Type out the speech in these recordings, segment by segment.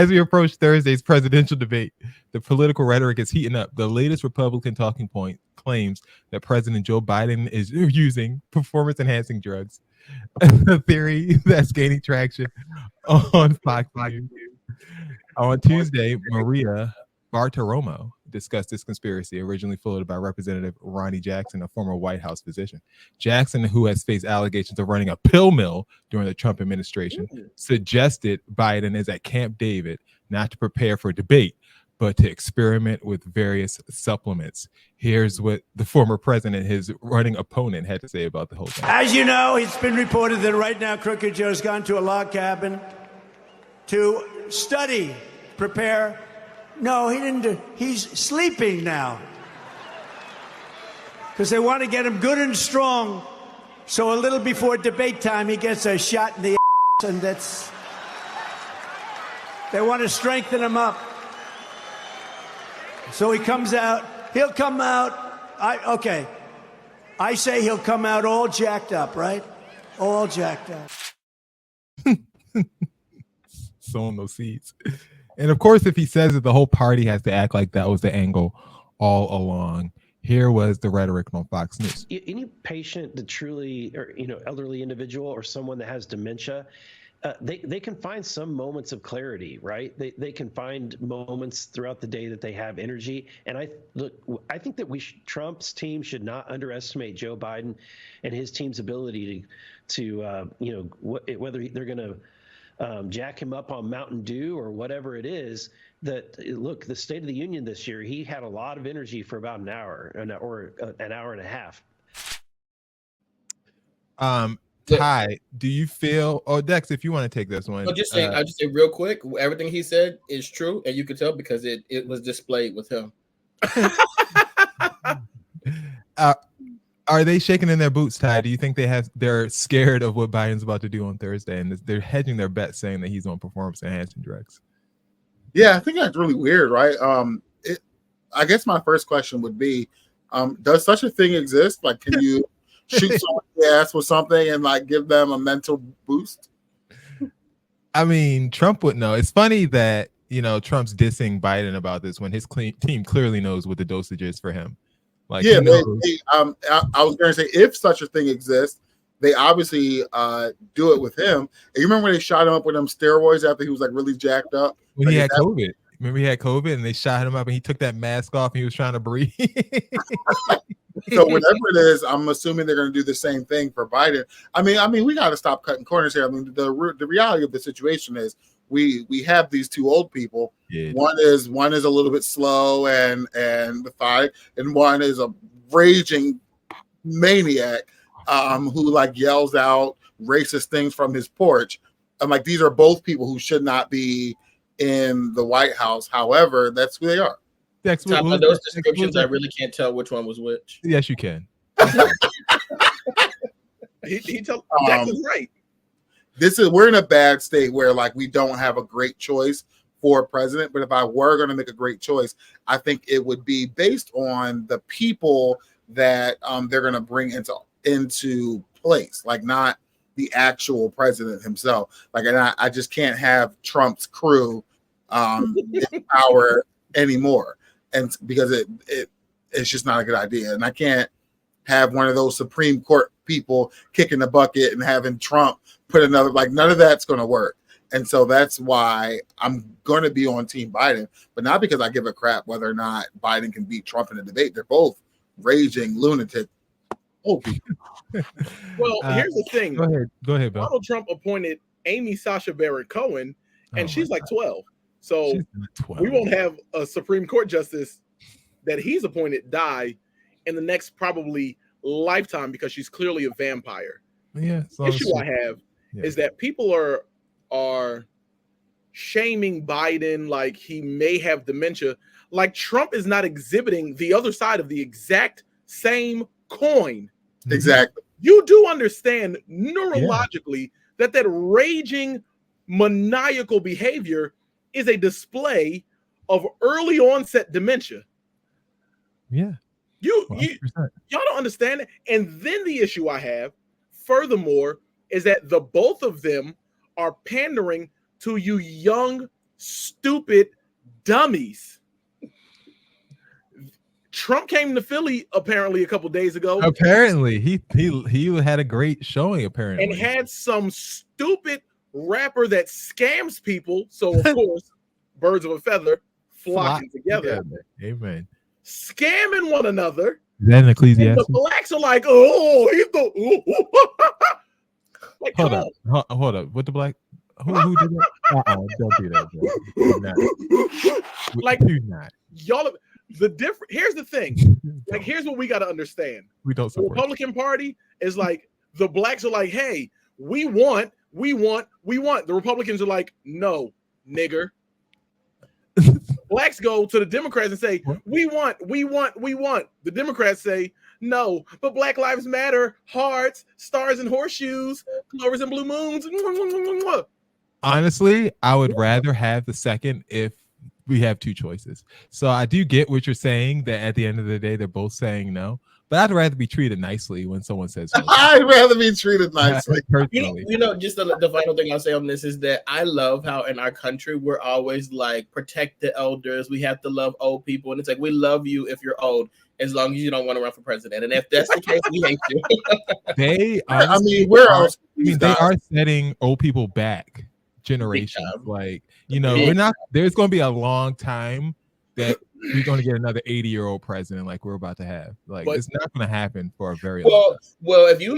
As we approach Thursday's presidential debate, the political rhetoric is heating up. The latest Republican talking point claims that President Joe Biden is using performance-enhancing drugs, a theory that's gaining traction on Fox News. On Tuesday, Maria Bartiromo discussed this conspiracy, originally floated by Representative Ronnie Jackson, a former White House physician. Jackson, who has faced allegations of running a pill mill during the Trump administration, suggested Biden is at Camp David not to prepare for debate, but to experiment with various supplements. Here's what the former president, his running opponent, had to say about the whole thing. As you know, it's been reported that right now Crooked Joe's gone to a log cabin to study, prepare. No, he didn't. He's sleeping now because they want to get him good and strong. So a little before debate time, he gets a shot in the ass, and they want to strengthen him up. So he comes out. He'll come out. I say he'll come out all jacked up, right? All jacked up. Sowing those seeds. And of course, if he says it, the whole party has to act like that was the angle all along. Here was the rhetoric on Fox News. Any patient that truly, or elderly individual or someone that has dementia, they can find some moments of clarity, right? They can find moments throughout the day that they have energy. And I think that Trump's team should not underestimate Joe Biden and his team's ability to whether they're going to jack him up on Mountain Dew or whatever it is. That look, the State of the Union this year, he had a lot of energy for about an hour or an hour and a half. Ty, do you feel? Oh, Dex, if you want to take this one, I'll just say real quick. Everything he said is true, and you can tell because it was displayed with him. Are they shaking in their boots, Ty? Do you think they're scared of what Biden's about to do on Thursday, and they're hedging their bet, saying that he's on performance-enhancing drugs? Yeah, I think that's really weird, right? I guess my first question would be, does such a thing exist? Like, can you shoot someone in the ass with something and like give them a mental boost? I mean, Trump would know. It's funny that Trump's dissing Biden about this when his team clearly knows what the dosage is for him. Like, yeah, I was going to say, if such a thing exists, they obviously do it with him. And you remember when they shot him up with them steroids after he was like really jacked up? When he had COVID. Remember he had COVID and they shot him up and he took that mask off and he was trying to breathe. So whatever it is, I'm assuming they're going to do the same thing for Biden. I mean, we got to stop cutting corners here. I mean, the reality of the situation is we have these two old people. Yeah. One is a little bit slow and the fight, and one is a raging maniac who like yells out racist things from his porch. I'm like, these are both people who should not be in the White House. However, that's who they are. Those descriptions, I really can't tell which one was which. Yes, you can. he told Dex is right. We're in a bad state where like we don't have a great choice for president. But if I were going to make a great choice, I think it would be based on the people that they're going to bring into place, like not the actual president himself. Like, and I just can't have Trump's crew in power anymore, and because it's just not a good idea. And I can't have one of those Supreme Court people kicking the bucket and having Trump put another, like none of that's going to work. And so that's why I'm going to be on Team Biden, but not because I give a crap whether or not Biden can beat Trump in a debate. They're both raging lunatic old people. Well, here's the thing. Go ahead, Bill. Donald Trump appointed Amy Sacha Baron Cohen, and she's like 12. So 12. We won't have a Supreme Court justice that he's appointed die in the next probably lifetime because she's clearly a vampire. Yeah. The issue I have is that people are shaming Biden like he may have dementia. Like Trump is not exhibiting the other side of the exact same coin. Exactly. You do understand neurologically that raging maniacal behavior is a display of early onset dementia. Yeah. Y'all don't understand it. And then the issue I have, furthermore, is that the both of them are pandering to you young stupid dummies. Trump came to Philly apparently a couple days ago. Apparently, he had a great showing. Apparently, and had some stupid rapper that scams people. So of course, birds of a feather flocking together. Amen. Scamming one another. Is that an Ecclesiastes? The blacks are like, oh, he's the. Like, hold up. What the black? Who did that? Don't do that. Like, do not. Y'all. The different. Here's the thing. Like, here's what we got to understand. We don't support the Republican Party is like the blacks are like, hey, we want. The Republicans are like, no, nigger. Blacks go to the Democrats and say, we want. The Democrats say, no, but Black Lives Matter, hearts, stars and horseshoes, clovers and blue moons. Honestly, I would rather have the second if we have two choices. So I do get what you're saying, that at the end of the day, they're both saying no. But I'd rather be treated nicely when someone says no. I'd rather be treated nicely. You know, just the final thing I'll say on this is that I love how in our country we're always like protect the elders. We have to love old people, and it's like we love you if you're old, as long as you don't want to run for president. And if that's the case, we hate you. They, they are setting old people back generations. Like, we're not. There's going to be a long time that we're going to get another 80-year-old president like we're about to have. Like, it's not going to happen for a very long time. Well, if you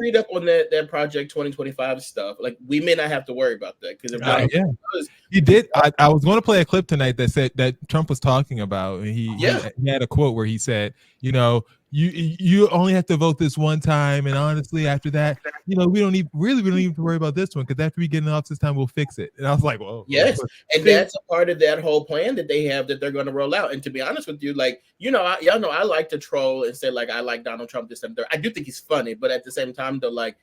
read up on that Project 2025 stuff, like we may not have to worry about that because he did. I was going to play a clip tonight that said that Trump was talking about, and he had a quote where he said, you only have to vote this one time, and honestly, after that, we don't even have to worry about this one, because after we get in office this time, we'll fix it. And I was like, well, yes, and that's a part of that whole plan that they have that they're going to roll out. And to be honest with you, like y'all know I like to troll and say like I like Donald Trump this and that. I do think he's funny, but at the same time, though, like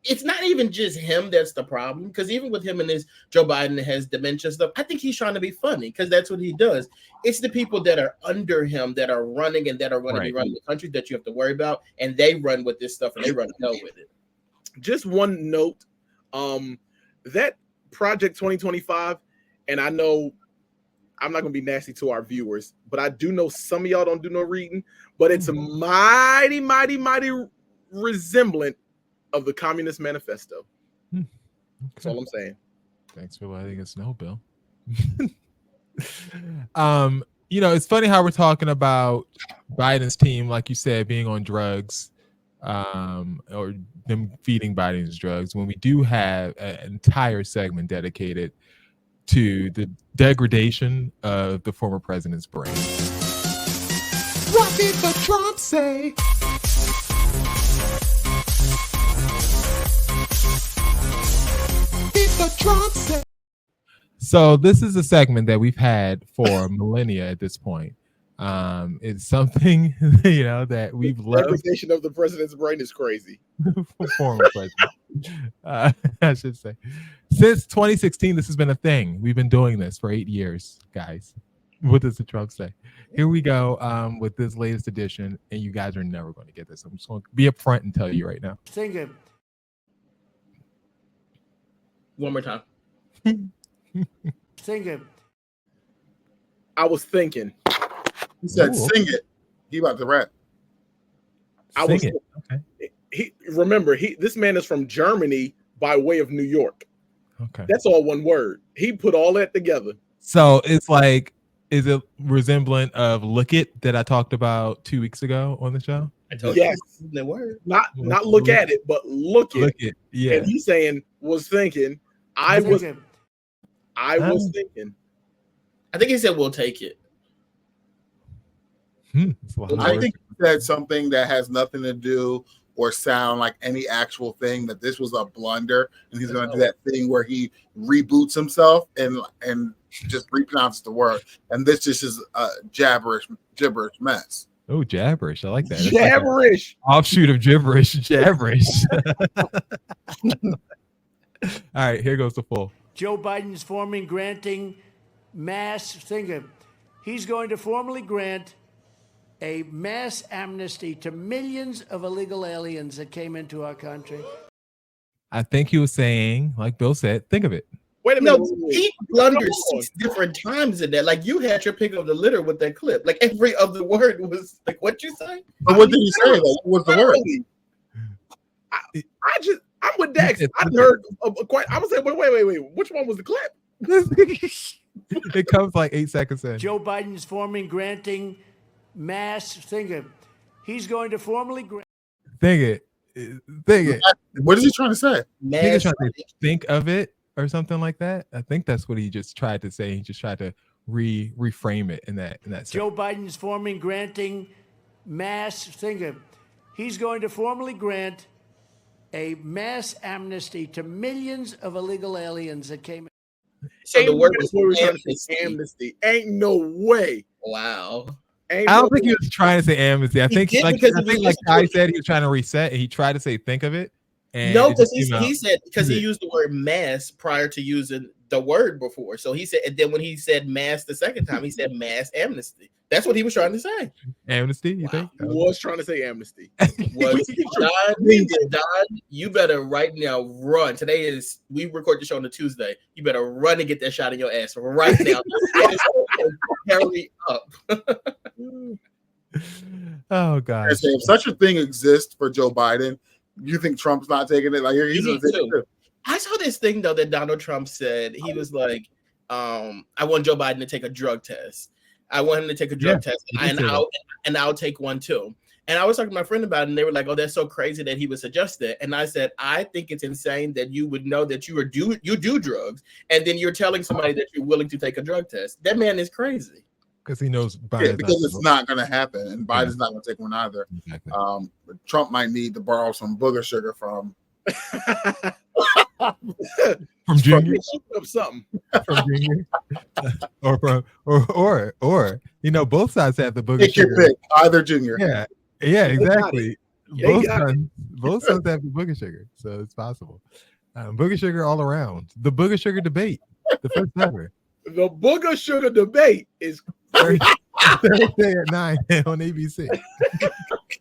it's not even just him that's the problem, because even with him and his Joe Biden has dementia stuff, I think he's trying to be funny because that's what he does. It's the people that are under him that are running and that are going to be running the country that you have to worry about, and they run with this stuff and they run the hell with it. Just one note, that Project 2025, and I know I'm not going to be nasty to our viewers, but I do know some of y'all don't do no reading, but it's a mighty resemblant of the Communist Manifesto. Okay. That's all I'm saying. Thanks for letting us know, Bill. It's funny how we're talking about Biden's team, like you said, being on drugs, or them feeding Biden's drugs, when we do have an entire segment dedicated to the degradation of the former president's brain. What did the Trump say? So this is a segment that we've had for millennia at this point. It's something that we've loved. The degradation of the president's brain is crazy. Former president, I should say. Since 2016, this has been a thing. We've been doing this for 8 years, guys. What does the Trump say? Here we go with this latest edition, and you guys are never going to get this. I'm just going to be upfront and tell you right now. Think of one more time. Think of. I was thinking. He said, "Sing it." He about to rap. This man is from Germany by way of New York. Okay, that's all one word. He put all that together. So it's like, is it resemblant of "Look It" that I talked about 2 weeks ago on the show? I told you the word. Not look at it, but look it. Look it. Yeah. And he's saying was thinking. I was thinking. I think he said we'll take it. I think he said something that has nothing to do or sound like any actual thing, that this was a blunder, and he's going to do that thing where he reboots himself and just repronounces the word, and this just is a gibberish mess. Oh, jabberish. I like that. Jabberish. Like offshoot of gibberish. Jabberish. All right, here goes the full. Joe Biden's granting mass. He's going to formally grant a mass amnesty to millions of illegal aliens that came into our country. I think he was saying, like Bill said, think of it. Wait a No, minute. he blundered 6 different times in that. Like you had your pick of the litter with that clip. Like every other word was like, what you say? But what did he say? Though? What was the word? I'm with Dex. I've heard quite. I was saying, wait. Which one was the clip? It comes like 8 seconds in. Joe Biden's forming, granting mass. He's going to formally grant. Think it. What is he trying to say? He's trying to think of it or something like that. I think that's what he just tried to say. He just tried to reframe it in that sense. Joe Biden's forming, granting mass. He's going to formally grant a mass amnesty to millions of illegal aliens that came. So the word was amnesty. Ain't no way. Wow. I don't think he was trying to say amnesty. I think like Ty said, he was trying to reset, and he tried to say think of it. And no, because he said because he used the word mass prior to using the word before. So he said, and then when he said mass the second time, he said mass amnesty. That's what he was trying to say. Amnesty, you think? He was trying to say amnesty. Don, you better right now run. We record the show on a Tuesday. You better run and get that shot in your ass right now. Hurry up. Oh God! If such a thing exists for Joe Biden, you think Trump's not taking it? Like he's gonna take it too. I saw this thing though that Donald Trump said. He was like, I want Joe Biden to take a drug test. I want him to take a drug test, and I'll take one too. And I was talking to my friend about it, and they were like, "Oh, that's so crazy that he would suggest that." And I said, "I think it's insane that you would know that you do drugs, and then you're telling somebody that you're willing to take a drug test. That man is crazy." Because he knows Biden. Because it's not going to happen, and Biden's not going to take one either. Exactly. Trump might need to borrow some booger sugar from Junior, something from Junior, or both sides have the booger Take sugar. Your pick, either Junior. Yeah, exactly. Both sons have the booger sugar, so it's possible. Booger sugar all around. The booger sugar debate, the first ever. The booger sugar debate is Thursday at 9 on ABC.